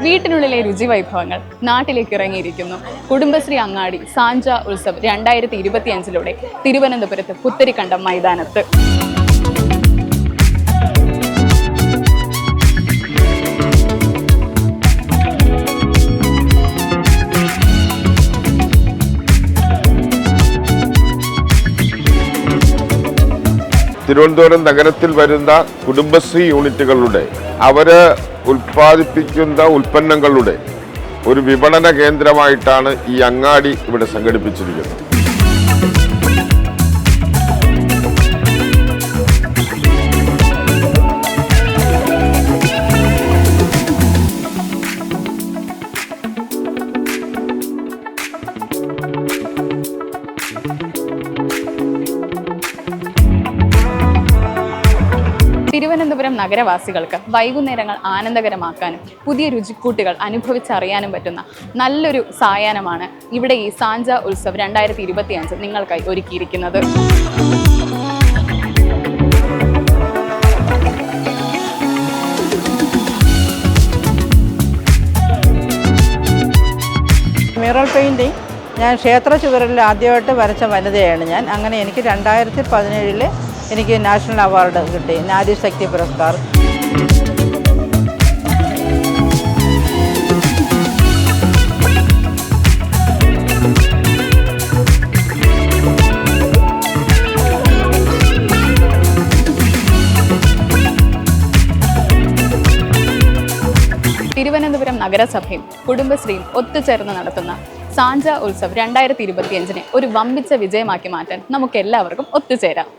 വീട്ടിനുള്ളിലെ രുചി വൈഭവങ്ങൾ നാട്ടിലേക്ക് ഇറങ്ങിയിരിക്കുന്നു. കുടുംബശ്രീ അങ്ങാടി സാഞ്ച ഉത്സവ് 2025 തിരുവനന്തപുരത്ത് പുത്തരിക്കണ്ടം മൈതാനത്ത്. തിരുവനന്തപുരം നഗരത്തിൽ വരുന്ന കുടുംബശ്രീ യൂണിറ്റുകളുടെ അവര് ഉൽപ്പാദിപ്പിക്കുന്ന ഉൽപ്പന്നങ്ങളുടെ ഒരു വിപണന കേന്ദ്രമായിട്ടാണ് ഈ അങ്ങാടി ഇവിടെ സംഘടിപ്പിച്ചിരിക്കുന്നത്. തിരുവനന്തപുരം നഗരവാസികൾക്ക് വൈകുന്നേരങ്ങൾ ആനന്ദകരമാക്കാനും പുതിയ രുചിക്കൂട്ടുകൾ അനുഭവിച്ചറിയാനും പറ്റുന്ന നല്ലൊരു സായാഹ്നമാണ് ഇവിടെ ഈ സാഞ്ച ഉത്സവ് 2025 നിങ്ങൾക്കായി ഒരുക്കിയിരിക്കുന്നത്. മ്യൂറൽ പെയിൻറ്റിങ് ഞാൻ ക്ഷേത്ര ചുവരിൽ ആദ്യമായിട്ട് വരച്ച വനിതയാണ് ഞാൻ. അങ്ങനെ എനിക്ക് 2017 എനിക്ക് നാഷണൽ അവാർഡ് കിട്ടി, നാരി ശക്തി പുരസ്കാർ. തിരുവനന്തപുരം നഗരസഭയും കുടുംബശ്രീയും ഒത്തുചേർന്ന് നടത്തുന്ന സാഞ്ച ഉത്സവ് 2025 ഒരു വമ്പിച്ച വിജയമാക്കി മാറ്റാൻ നമുക്ക് എല്ലാവർക്കും ഒത്തുചേരാം.